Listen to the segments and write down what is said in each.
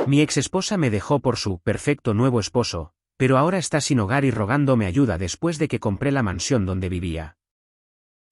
Mi exesposa me dejó por su perfecto nuevo esposo, pero ahora está sin hogar y rogándome ayuda después de que compré la mansión donde vivía.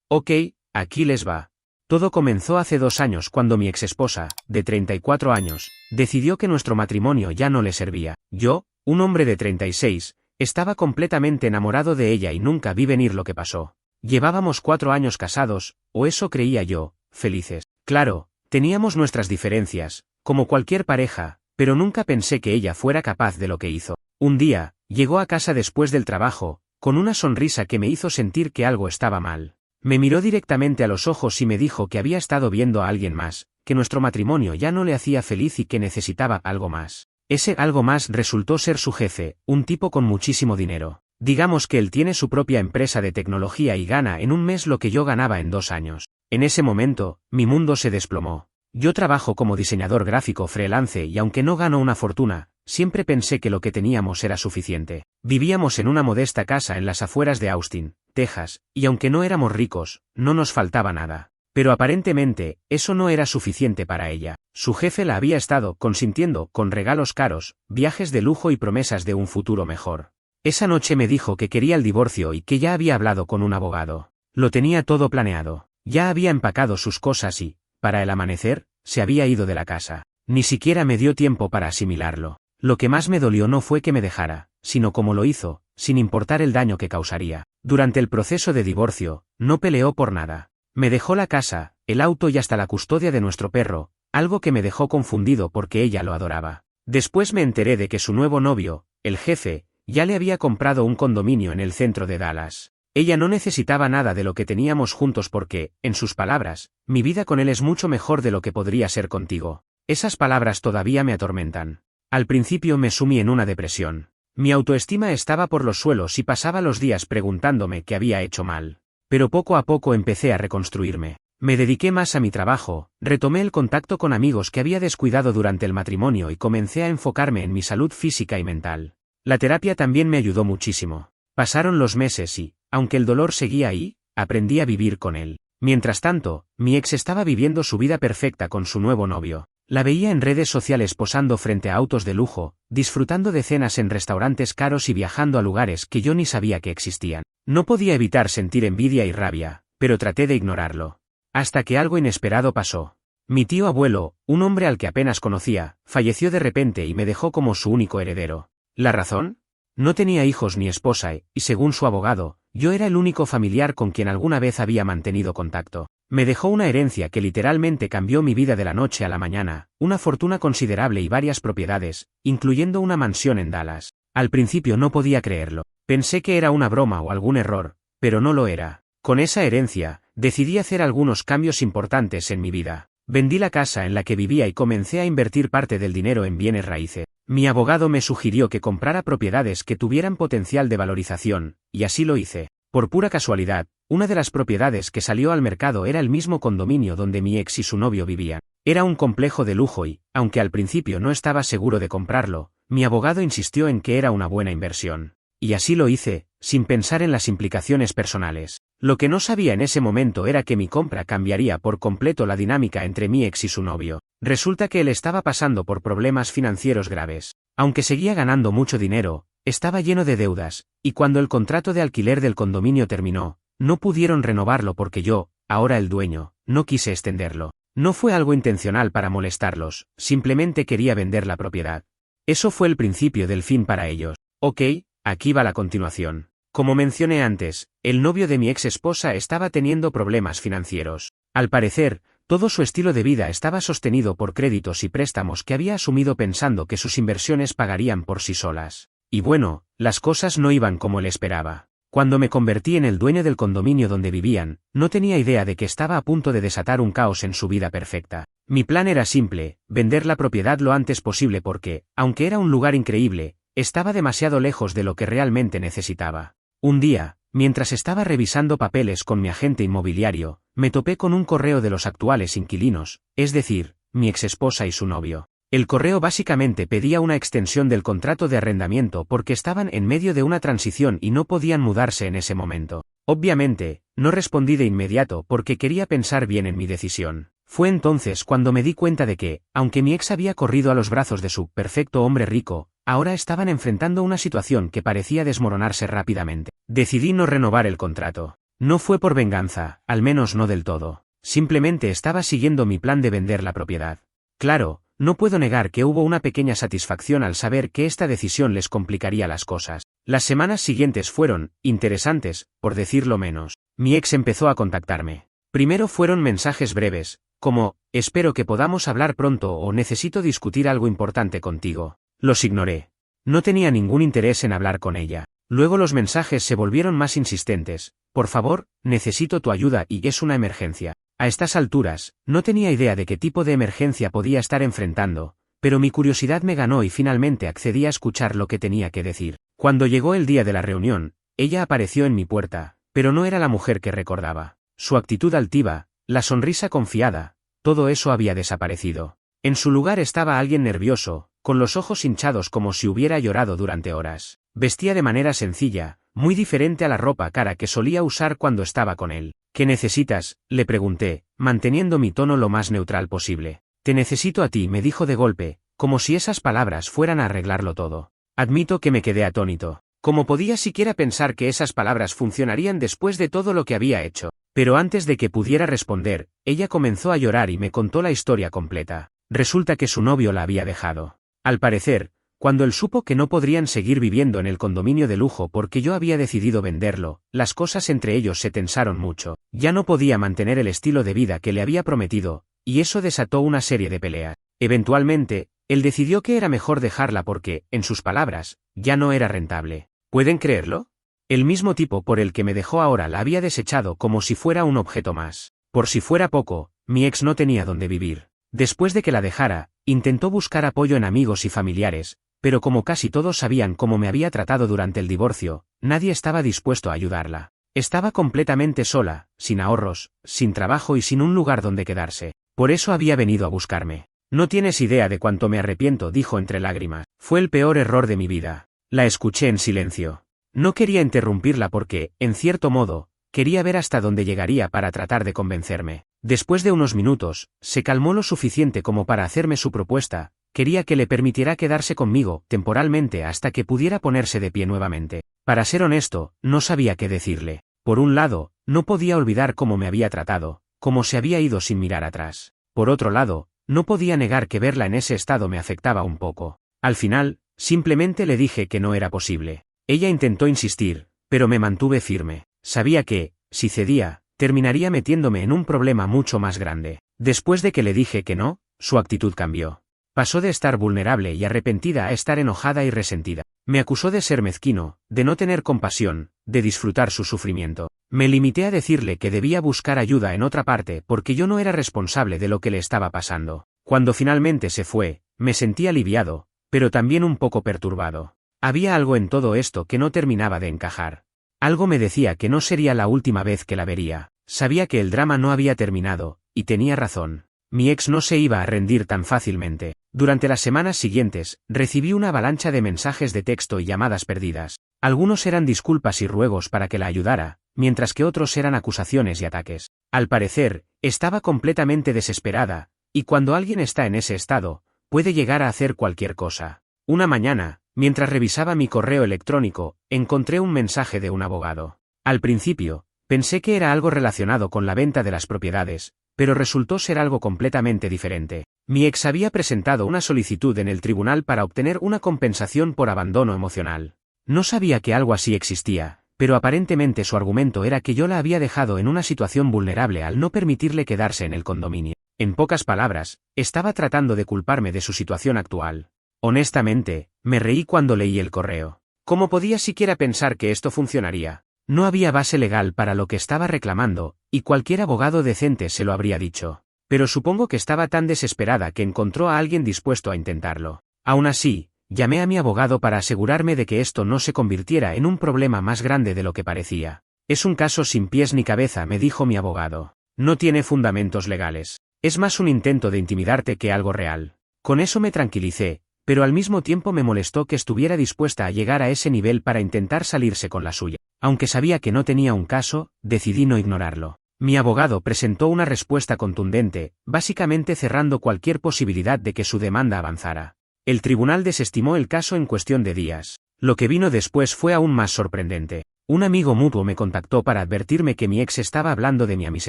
Ok, aquí les va. Todo comenzó hace 2 años cuando mi exesposa, de 34 años, decidió que nuestro matrimonio ya no le servía. Yo, un hombre de 36, estaba completamente enamorado de ella y nunca vi venir lo que pasó. Llevábamos 4 años casados, o eso creía yo, felices. Claro, teníamos nuestras diferencias, como cualquier pareja, pero nunca pensé que ella fuera capaz de lo que hizo. Un día, llegó a casa después del trabajo, con una sonrisa que me hizo sentir que algo estaba mal. Me miró directamente a los ojos y me dijo que había estado viendo a alguien más, que nuestro matrimonio ya no le hacía feliz y que necesitaba algo más. Ese algo más resultó ser su jefe, un tipo con muchísimo dinero. Digamos que él tiene su propia empresa de tecnología y gana en un mes lo que yo ganaba en 2 años. En ese momento, mi mundo se desplomó. Yo trabajo como diseñador gráfico freelance y aunque no gano una fortuna, siempre pensé que lo que teníamos era suficiente. Vivíamos en una modesta casa en las afueras de Austin, Texas, y aunque no éramos ricos, no nos faltaba nada. Pero aparentemente, eso no era suficiente para ella. Su jefe la había estado consintiendo con regalos caros, viajes de lujo y promesas de un futuro mejor. Esa noche me dijo que quería el divorcio y que ya había hablado con un abogado. Lo tenía todo planeado. Ya había empacado sus cosas y, para el amanecer, se había ido de la casa. Ni siquiera me dio tiempo para asimilarlo. Lo que más me dolió no fue que me dejara, sino cómo lo hizo, sin importar el daño que causaría. Durante el proceso de divorcio, no peleó por nada. Me dejó la casa, el auto y hasta la custodia de nuestro perro, algo que me dejó confundido porque ella lo adoraba. Después me enteré de que su nuevo novio, el jefe, ya le había comprado un condominio en el centro de Dallas. Ella no necesitaba nada de lo que teníamos juntos porque, en sus palabras, mi vida con él es mucho mejor de lo que podría ser contigo. Esas palabras todavía me atormentan. Al principio me sumí en una depresión. Mi autoestima estaba por los suelos y pasaba los días preguntándome qué había hecho mal. Pero poco a poco empecé a reconstruirme. Me dediqué más a mi trabajo, retomé el contacto con amigos que había descuidado durante el matrimonio y comencé a enfocarme en mi salud física y mental. La terapia también me ayudó muchísimo. Pasaron los meses y, aunque el dolor seguía ahí, aprendí a vivir con él. Mientras tanto, mi ex estaba viviendo su vida perfecta con su nuevo novio. La veía en redes sociales posando frente a autos de lujo, disfrutando de cenas en restaurantes caros y viajando a lugares que yo ni sabía que existían. No podía evitar sentir envidia y rabia, pero traté de ignorarlo. Hasta que algo inesperado pasó. Mi tío abuelo, un hombre al que apenas conocía, falleció de repente y me dejó como su único heredero. ¿La razón? No tenía hijos ni esposa y, según su abogado, yo era el único familiar con quien alguna vez había mantenido contacto. Me dejó una herencia que literalmente cambió mi vida de la noche a la mañana, una fortuna considerable y varias propiedades, incluyendo una mansión en Dallas. Al principio no podía creerlo. Pensé que era una broma o algún error, pero no lo era. Con esa herencia, decidí hacer algunos cambios importantes en mi vida. Vendí la casa en la que vivía y comencé a invertir parte del dinero en bienes raíces. Mi abogado me sugirió que comprara propiedades que tuvieran potencial de valorización, y así lo hice. Por pura casualidad, una de las propiedades que salió al mercado era el mismo condominio donde mi ex y su novio vivían. Era un complejo de lujo y, aunque al principio no estaba seguro de comprarlo, mi abogado insistió en que era una buena inversión. Y así lo hice, sin pensar en las implicaciones personales. Lo que no sabía en ese momento era que mi compra cambiaría por completo la dinámica entre mi ex y su novio. Resulta que él estaba pasando por problemas financieros graves. Aunque seguía ganando mucho dinero, estaba lleno de deudas, y cuando el contrato de alquiler del condominio terminó, no pudieron renovarlo porque yo, ahora el dueño, no quise extenderlo. No fue algo intencional para molestarlos, simplemente quería vender la propiedad. Eso fue el principio del fin para ellos. Ok, aquí va la continuación. Como mencioné antes, el novio de mi ex esposa estaba teniendo problemas financieros. Al parecer, todo su estilo de vida estaba sostenido por créditos y préstamos que había asumido pensando que sus inversiones pagarían por sí solas. Y bueno, las cosas no iban como él esperaba. Cuando me convertí en el dueño del condominio donde vivían, no tenía idea de que estaba a punto de desatar un caos en su vida perfecta. Mi plan era simple, vender la propiedad lo antes posible porque, aunque era un lugar increíble, estaba demasiado lejos de lo que realmente necesitaba. Un día, mientras estaba revisando papeles con mi agente inmobiliario, me topé con un correo de los actuales inquilinos, es decir, mi exesposa y su novio. El correo básicamente pedía una extensión del contrato de arrendamiento porque estaban en medio de una transición y no podían mudarse en ese momento. Obviamente, no respondí de inmediato porque quería pensar bien en mi decisión. Fue entonces cuando me di cuenta de que, aunque mi ex había corrido a los brazos de su perfecto hombre rico, ahora estaban enfrentando una situación que parecía desmoronarse rápidamente. Decidí no renovar el contrato. No fue por venganza, al menos no del todo. Simplemente estaba siguiendo mi plan de vender la propiedad. Claro, no puedo negar que hubo una pequeña satisfacción al saber que esta decisión les complicaría las cosas. Las semanas siguientes fueron interesantes, por decirlo menos. Mi ex empezó a contactarme. Primero fueron mensajes breves, como, espero que podamos hablar pronto o necesito discutir algo importante contigo. Los ignoré. No tenía ningún interés en hablar con ella. Luego los mensajes se volvieron más insistentes. Por favor, necesito tu ayuda y es una emergencia. A estas alturas, no tenía idea de qué tipo de emergencia podía estar enfrentando, pero mi curiosidad me ganó y finalmente accedí a escuchar lo que tenía que decir. Cuando llegó el día de la reunión, ella apareció en mi puerta, pero no era la mujer que recordaba. Su actitud altiva, la sonrisa confiada, todo eso había desaparecido. En su lugar estaba alguien nervioso, con los ojos hinchados como si hubiera llorado durante horas. Vestía de manera sencilla, muy diferente a la ropa cara que solía usar cuando estaba con él. ¿Qué necesitas?, le pregunté, manteniendo mi tono lo más neutral posible. Te necesito a ti, me dijo de golpe, como si esas palabras fueran a arreglarlo todo. Admito que me quedé atónito. ¿Cómo podía siquiera pensar que esas palabras funcionarían después de todo lo que había hecho? Pero antes de que pudiera responder, ella comenzó a llorar y me contó la historia completa. Resulta que su novio la había dejado. Al parecer, cuando él supo que no podrían seguir viviendo en el condominio de lujo porque yo había decidido venderlo, las cosas entre ellos se tensaron mucho. Ya no podía mantener el estilo de vida que le había prometido, y eso desató una serie de peleas. Eventualmente, él decidió que era mejor dejarla porque, en sus palabras, ya no era rentable. ¿Pueden creerlo? El mismo tipo por el que me dejó ahora la había desechado como si fuera un objeto más. Por si fuera poco, mi ex no tenía dónde vivir. Después de que la dejara, intentó buscar apoyo en amigos y familiares, pero como casi todos sabían cómo me había tratado durante el divorcio, nadie estaba dispuesto a ayudarla. Estaba completamente sola, sin ahorros, sin trabajo y sin un lugar donde quedarse. Por eso había venido a buscarme. No tienes idea de cuánto me arrepiento, dijo entre lágrimas. Fue el peor error de mi vida. La escuché en silencio. No quería interrumpirla porque, en cierto modo, quería ver hasta dónde llegaría para tratar de convencerme. Después de unos minutos, se calmó lo suficiente como para hacerme su propuesta. Quería que le permitiera quedarse conmigo, temporalmente hasta que pudiera ponerse de pie nuevamente. Para ser honesto, no sabía qué decirle. Por un lado, no podía olvidar cómo me había tratado, cómo se había ido sin mirar atrás. Por otro lado, no podía negar que verla en ese estado me afectaba un poco. Al final, simplemente le dije que no era posible. Ella intentó insistir, pero me mantuve firme. Sabía que, si cedía, terminaría metiéndome en un problema mucho más grande. Después de que le dije que no, su actitud cambió. Pasó de estar vulnerable y arrepentida a estar enojada y resentida. Me acusó de ser mezquino, de no tener compasión, de disfrutar su sufrimiento. Me limité a decirle que debía buscar ayuda en otra parte porque yo no era responsable de lo que le estaba pasando. Cuando finalmente se fue, me sentí aliviado, pero también un poco perturbado. Había algo en todo esto que no terminaba de encajar. Algo me decía que no sería la última vez que la vería. Sabía que el drama no había terminado, y tenía razón. Mi ex no se iba a rendir tan fácilmente. Durante las semanas siguientes, recibí una avalancha de mensajes de texto y llamadas perdidas. Algunos eran disculpas y ruegos para que la ayudara, mientras que otros eran acusaciones y ataques. Al parecer, estaba completamente desesperada, y cuando alguien está en ese estado, puede llegar a hacer cualquier cosa. Una mañana, mientras revisaba mi correo electrónico, encontré un mensaje de un abogado. Al principio, pensé que era algo relacionado con la venta de las propiedades, pero resultó ser algo completamente diferente. Mi ex había presentado una solicitud en el tribunal para obtener una compensación por abandono emocional. No sabía que algo así existía, pero aparentemente su argumento era que yo la había dejado en una situación vulnerable al no permitirle quedarse en el condominio. En pocas palabras, estaba tratando de culparme de su situación actual. Honestamente, me reí cuando leí el correo. ¿Cómo podía siquiera pensar que esto funcionaría? No había base legal para lo que estaba reclamando, y cualquier abogado decente se lo habría dicho. Pero supongo que estaba tan desesperada que encontró a alguien dispuesto a intentarlo. Aún así, llamé a mi abogado para asegurarme de que esto no se convirtiera en un problema más grande de lo que parecía. Es un caso sin pies ni cabeza, me dijo mi abogado. No tiene fundamentos legales. Es más un intento de intimidarte que algo real. Con eso me tranquilicé, pero al mismo tiempo me molestó que estuviera dispuesta a llegar a ese nivel para intentar salirse con la suya. Aunque sabía que no tenía un caso, decidí no ignorarlo. Mi abogado presentó una respuesta contundente, básicamente cerrando cualquier posibilidad de que su demanda avanzara. El tribunal desestimó el caso en cuestión de días. Lo que vino después fue aún más sorprendente. Un amigo mutuo me contactó para advertirme que mi ex estaba hablando de mí a mis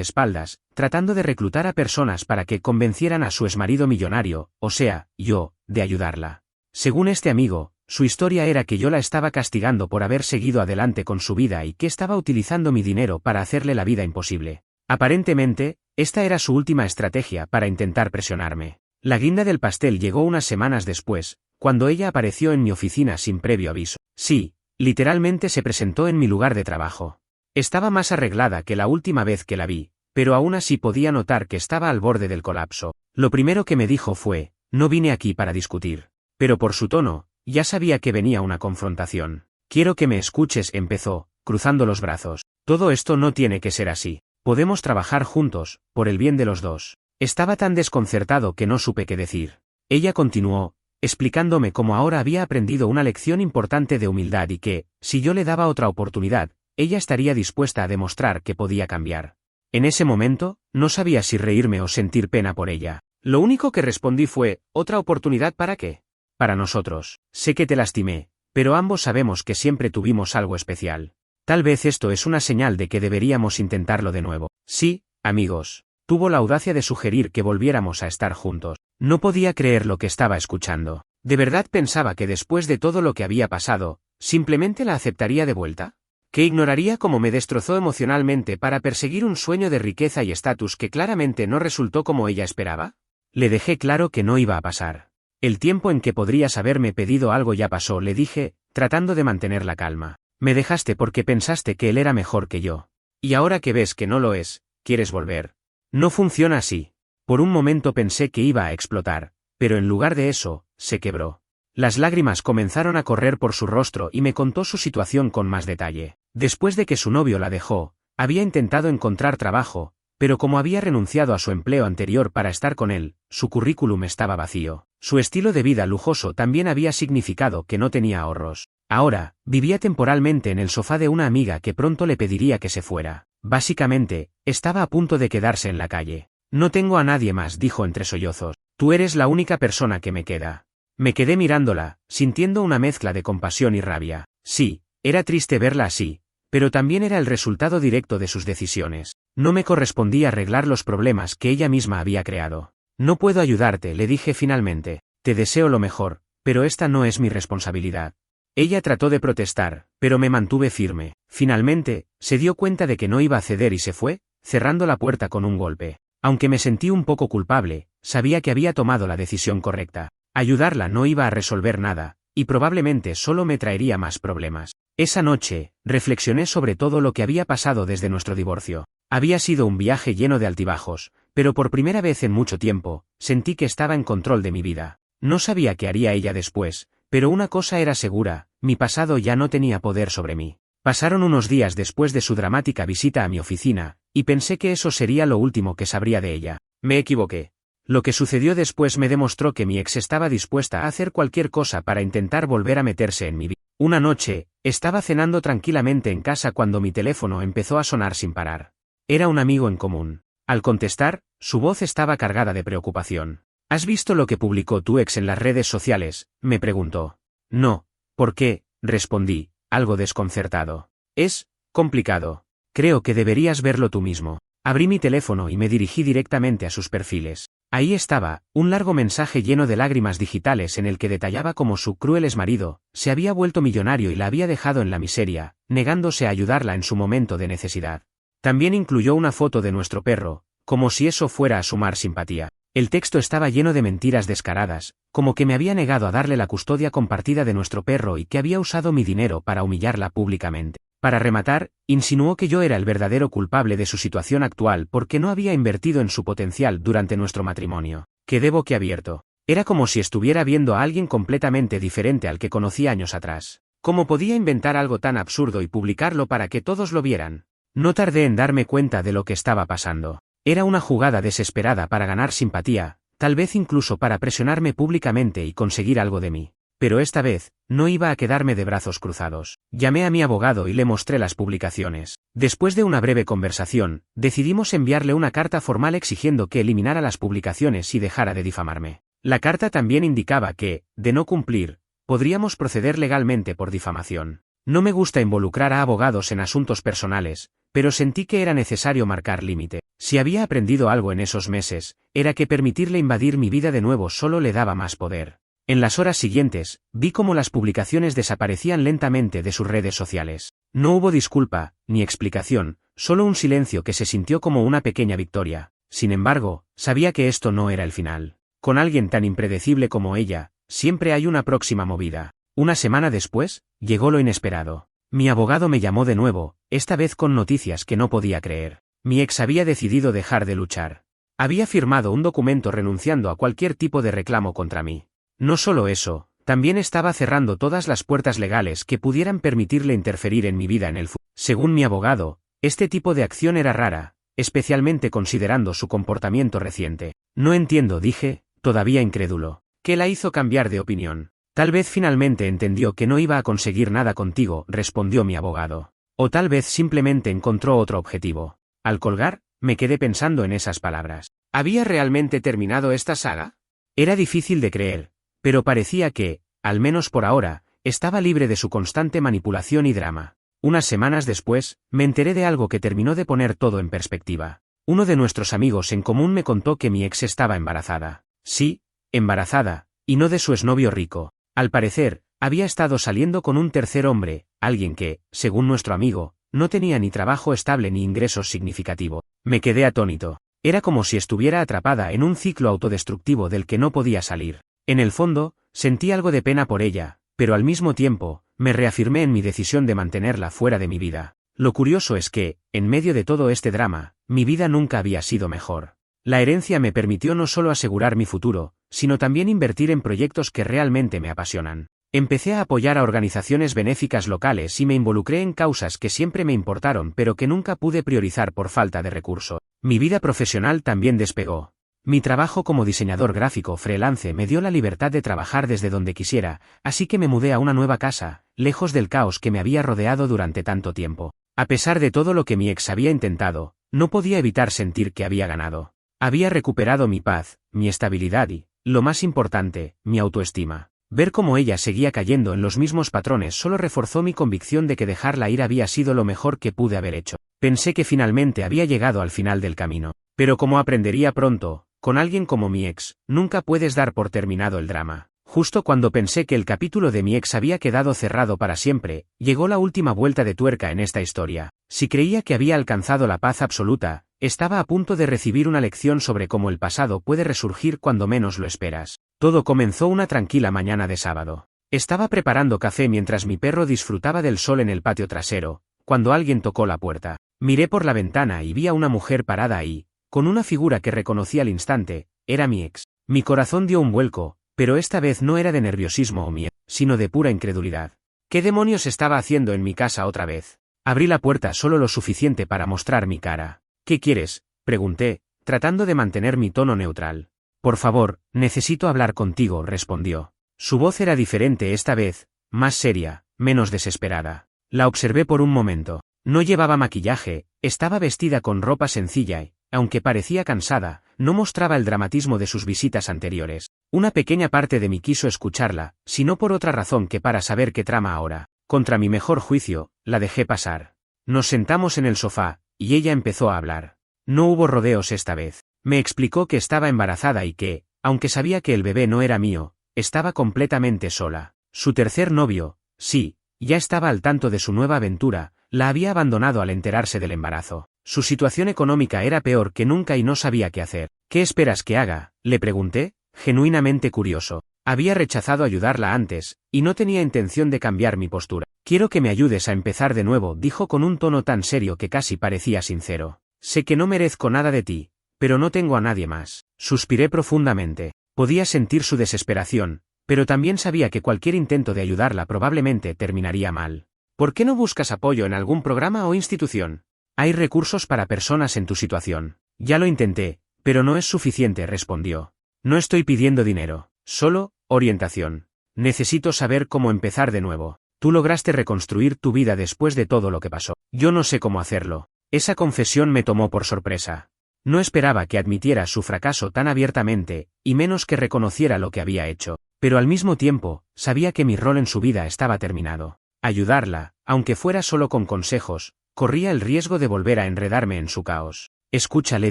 espaldas, tratando de reclutar a personas para que convencieran a su exmarido millonario, o sea, yo, de ayudarla. Según este amigo, su historia era que yo la estaba castigando por haber seguido adelante con su vida y que estaba utilizando mi dinero para hacerle la vida imposible. Aparentemente, esta era su última estrategia para intentar presionarme. La guinda del pastel llegó unas semanas después, cuando ella apareció en mi oficina sin previo aviso. Sí, literalmente se presentó en mi lugar de trabajo. Estaba más arreglada que la última vez que la vi, pero aún así podía notar que estaba al borde del colapso. Lo primero que me dijo fue, no vine aquí para discutir. Pero por su tono, ya sabía que venía una confrontación. Quiero que me escuches, empezó, cruzando los brazos. Todo esto no tiene que ser así. Podemos trabajar juntos, por el bien de los dos. Estaba tan desconcertado que no supe qué decir. Ella continuó, explicándome cómo ahora había aprendido una lección importante de humildad y que, si yo le daba otra oportunidad, ella estaría dispuesta a demostrar que podía cambiar. En ese momento, no sabía si reírme o sentir pena por ella. Lo único que respondí fue, ¿otra oportunidad para qué? Para nosotros. Sé que te lastimé, pero ambos sabemos que siempre tuvimos algo especial. Tal vez esto es una señal de que deberíamos intentarlo de nuevo. Sí, amigos. Tuvo la audacia de sugerir que volviéramos a estar juntos. No podía creer lo que estaba escuchando. ¿De verdad pensaba que después de todo lo que había pasado, simplemente la aceptaría de vuelta? ¿Que ignoraría cómo me destrozó emocionalmente para perseguir un sueño de riqueza y estatus que claramente no resultó como ella esperaba? Le dejé claro que no iba a pasar. El tiempo en que podrías haberme pedido algo ya pasó, le dije, tratando de mantener la calma. Me dejaste porque pensaste que él era mejor que yo. Y ahora que ves que no lo es, ¿quieres volver? No funciona así. Por un momento pensé que iba a explotar, pero en lugar de eso, se quebró. Las lágrimas comenzaron a correr por su rostro y me contó su situación con más detalle. Después de que su novio la dejó, había intentado encontrar trabajo, pero como había renunciado a su empleo anterior para estar con él, su currículum estaba vacío. Su estilo de vida lujoso también había significado que no tenía ahorros. Ahora, vivía temporalmente en el sofá de una amiga que pronto le pediría que se fuera. Básicamente, estaba a punto de quedarse en la calle. No tengo a nadie más, dijo entre sollozos. Tú eres la única persona que me queda. Me quedé mirándola, sintiendo una mezcla de compasión y rabia. Sí, era triste verla así, pero también era el resultado directo de sus decisiones. No me correspondía arreglar los problemas que ella misma había creado. No puedo ayudarte, le dije finalmente. Te deseo lo mejor, pero esta no es mi responsabilidad. Ella trató de protestar, pero me mantuve firme. Finalmente, se dio cuenta de que no iba a ceder y se fue, cerrando la puerta con un golpe. Aunque me sentí un poco culpable, sabía que había tomado la decisión correcta. Ayudarla no iba a resolver nada, y probablemente solo me traería más problemas. Esa noche, reflexioné sobre todo lo que había pasado desde nuestro divorcio. Había sido un viaje lleno de altibajos, pero por primera vez en mucho tiempo, sentí que estaba en control de mi vida. No sabía qué haría ella después, pero una cosa era segura, mi pasado ya no tenía poder sobre mí. Pasaron unos días después de su dramática visita a mi oficina, y pensé que eso sería lo último que sabría de ella. Me equivoqué. Lo que sucedió después me demostró que mi ex estaba dispuesta a hacer cualquier cosa para intentar volver a meterse en mi vida. Una noche, estaba cenando tranquilamente en casa cuando mi teléfono empezó a sonar sin parar. Era un amigo en común. Al contestar, su voz estaba cargada de preocupación. ¿Has visto lo que publicó tu ex en las redes sociales?, me preguntó. No. ¿Por qué?, respondí, algo desconcertado. Es complicado. Creo que deberías verlo tú mismo. Abrí mi teléfono y me dirigí directamente a sus perfiles. Ahí estaba, un largo mensaje lleno de lágrimas digitales en el que detallaba cómo su cruel exmarido se había vuelto millonario y la había dejado en la miseria, negándose a ayudarla en su momento de necesidad. También incluyó una foto de nuestro perro, como si eso fuera a sumar simpatía. El texto estaba lleno de mentiras descaradas, como que me había negado a darle la custodia compartida de nuestro perro y que había usado mi dinero para humillarla públicamente. Para rematar, insinuó que yo era el verdadero culpable de su situación actual porque no había invertido en su potencial durante nuestro matrimonio. Quedé boquiabierto. Era como si estuviera viendo a alguien completamente diferente al que conocí años atrás. ¿Cómo podía inventar algo tan absurdo y publicarlo para que todos lo vieran? No tardé en darme cuenta de lo que estaba pasando. Era una jugada desesperada para ganar simpatía, tal vez incluso para presionarme públicamente y conseguir algo de mí. Pero esta vez, no iba a quedarme de brazos cruzados. Llamé a mi abogado y le mostré las publicaciones. Después de una breve conversación, decidimos enviarle una carta formal exigiendo que eliminara las publicaciones y dejara de difamarme. La carta también indicaba que, de no cumplir, podríamos proceder legalmente por difamación. No me gusta involucrar a abogados en asuntos personales, pero sentí que era necesario marcar límite. Si había aprendido algo en esos meses, era que permitirle invadir mi vida de nuevo solo le daba más poder. En las horas siguientes, vi cómo las publicaciones desaparecían lentamente de sus redes sociales. No hubo disculpa, ni explicación, solo un silencio que se sintió como una pequeña victoria. Sin embargo, sabía que esto no era el final. Con alguien tan impredecible como ella, siempre hay una próxima movida. Una semana después, llegó lo inesperado. Mi abogado me llamó de nuevo, esta vez con noticias que no podía creer. Mi ex había decidido dejar de luchar. Había firmado un documento renunciando a cualquier tipo de reclamo contra mí. No solo eso, también estaba cerrando todas las puertas legales que pudieran permitirle interferir en mi vida en el futuro. Según mi abogado, este tipo de acción era rara, especialmente considerando su comportamiento reciente. No entiendo, dije, todavía incrédulo. ¿Qué la hizo cambiar de opinión? Tal vez finalmente entendió que no iba a conseguir nada contigo, respondió mi abogado. O tal vez simplemente encontró otro objetivo. Al colgar, me quedé pensando en esas palabras. ¿Había realmente terminado esta saga? Era difícil de creer, pero parecía que, al menos por ahora, estaba libre de su constante manipulación y drama. Unas semanas después, me enteré de algo que terminó de poner todo en perspectiva. Uno de nuestros amigos en común me contó que mi ex estaba embarazada. Sí, embarazada, y no de su exnovio rico. Al parecer, había estado saliendo con un tercer hombre, alguien que, según nuestro amigo, no tenía ni trabajo estable ni ingresos significativos. Me quedé atónito. Era como si estuviera atrapada en un ciclo autodestructivo del que no podía salir. En el fondo, sentí algo de pena por ella, pero al mismo tiempo, me reafirmé en mi decisión de mantenerla fuera de mi vida. Lo curioso es que, en medio de todo este drama, mi vida nunca había sido mejor. La herencia me permitió no solo asegurar mi futuro, sino también invertir en proyectos que realmente me apasionan. Empecé a apoyar a organizaciones benéficas locales y me involucré en causas que siempre me importaron pero que nunca pude priorizar por falta de recursos. Mi vida profesional también despegó. Mi trabajo como diseñador gráfico freelance me dio la libertad de trabajar desde donde quisiera, así que me mudé a una nueva casa, lejos del caos que me había rodeado durante tanto tiempo. A pesar de todo lo que mi ex había intentado, no podía evitar sentir que había ganado. Había recuperado mi paz, mi estabilidad y, lo más importante, mi autoestima. Ver cómo ella seguía cayendo en los mismos patrones solo reforzó mi convicción de que dejarla ir había sido lo mejor que pude haber hecho. Pensé que finalmente había llegado al final del camino. Pero como aprendería pronto, con alguien como mi ex, nunca puedes dar por terminado el drama. Justo cuando pensé que el capítulo de mi ex había quedado cerrado para siempre, llegó la última vuelta de tuerca en esta historia. Si creía que había alcanzado la paz absoluta, estaba a punto de recibir una lección sobre cómo el pasado puede resurgir cuando menos lo esperas. Todo comenzó una tranquila mañana de sábado. Estaba preparando café mientras mi perro disfrutaba del sol en el patio trasero, cuando alguien tocó la puerta. Miré por la ventana y vi a una mujer parada ahí, con una figura que reconocí al instante. Era mi ex. Mi corazón dio un vuelco, pero esta vez no era de nerviosismo o miedo, sino de pura incredulidad. ¿Qué demonios estaba haciendo en mi casa otra vez? Abrí la puerta solo lo suficiente para mostrar mi cara. ¿Qué quieres?, pregunté, tratando de mantener mi tono neutral. Por favor, necesito hablar contigo, respondió. Su voz era diferente esta vez, más seria, menos desesperada. La observé por un momento. No llevaba maquillaje, estaba vestida con ropa sencilla y, aunque parecía cansada, no mostraba el dramatismo de sus visitas anteriores. Una pequeña parte de mí quiso escucharla, si no por otra razón que para saber qué trama ahora. Contra mi mejor juicio, la dejé pasar. Nos sentamos en el sofá, y ella empezó a hablar. No hubo rodeos esta vez. Me explicó que estaba embarazada y que, aunque sabía que el bebé no era mío, estaba completamente sola. Su tercer novio, sí, ya estaba al tanto de su nueva aventura, la había abandonado al enterarse del embarazo. Su situación económica era peor que nunca y no sabía qué hacer. ¿Qué esperas que haga?, le pregunté, genuinamente curioso. Había rechazado ayudarla antes, y no tenía intención de cambiar mi postura. Quiero que me ayudes a empezar de nuevo, dijo con un tono tan serio que casi parecía sincero. Sé que no merezco nada de ti, pero no tengo a nadie más. Suspiré profundamente. Podía sentir su desesperación, pero también sabía que cualquier intento de ayudarla probablemente terminaría mal. ¿Por qué no buscas apoyo en algún programa o institución? Hay recursos para personas en tu situación. Ya lo intenté, pero no es suficiente, respondió. No estoy pidiendo dinero, solo orientación. Necesito saber cómo empezar de nuevo. Tú lograste reconstruir tu vida después de todo lo que pasó. Yo no sé cómo hacerlo. Esa confesión me tomó por sorpresa. No esperaba que admitiera su fracaso tan abiertamente, y menos que reconociera lo que había hecho. Pero al mismo tiempo, sabía que mi rol en su vida estaba terminado. Ayudarla, aunque fuera solo con consejos, corría el riesgo de volver a enredarme en su caos. Escucha, le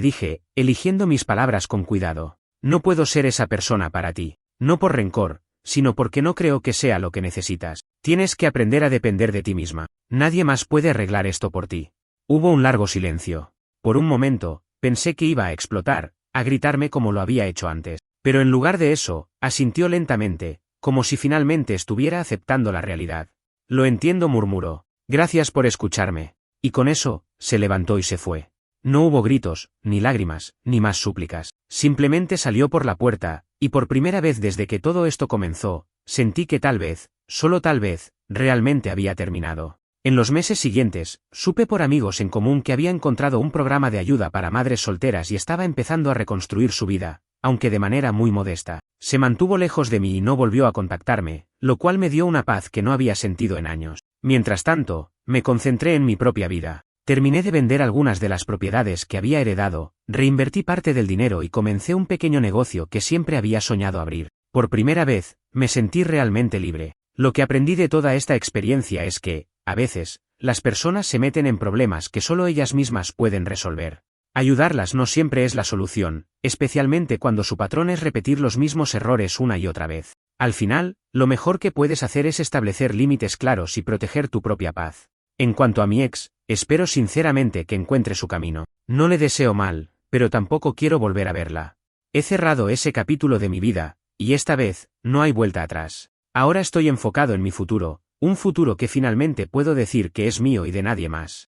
dije, eligiendo mis palabras con cuidado. No puedo ser esa persona para ti. No por rencor, sino porque no creo que sea lo que necesitas. Tienes que aprender a depender de ti misma. Nadie más puede arreglar esto por ti. Hubo un largo silencio. Por un momento, pensé que iba a explotar, a gritarme como lo había hecho antes. Pero en lugar de eso, asintió lentamente, como si finalmente estuviera aceptando la realidad. Lo entiendo, murmuró. Gracias por escucharme. Y con eso, se levantó y se fue. No hubo gritos, ni lágrimas, ni más súplicas. Simplemente salió por la puerta, y por primera vez desde que todo esto comenzó, sentí que tal vez, solo tal vez, realmente había terminado. En los meses siguientes, supe por amigos en común que había encontrado un programa de ayuda para madres solteras y estaba empezando a reconstruir su vida, aunque de manera muy modesta. Se mantuvo lejos de mí y no volvió a contactarme, lo cual me dio una paz que no había sentido en años. Mientras tanto, me concentré en mi propia vida. Terminé de vender algunas de las propiedades que había heredado, reinvertí parte del dinero y comencé un pequeño negocio que siempre había soñado abrir. Por primera vez, me sentí realmente libre. Lo que aprendí de toda esta experiencia es que, a veces, las personas se meten en problemas que solo ellas mismas pueden resolver. Ayudarlas no siempre es la solución, especialmente cuando su patrón es repetir los mismos errores una y otra vez. Al final, lo mejor que puedes hacer es establecer límites claros y proteger tu propia paz. En cuanto a mi ex, espero sinceramente que encuentre su camino. No le deseo mal, pero tampoco quiero volver a verla. He cerrado ese capítulo de mi vida, y esta vez, no hay vuelta atrás. Ahora estoy enfocado en mi futuro, un futuro que finalmente puedo decir que es mío y de nadie más.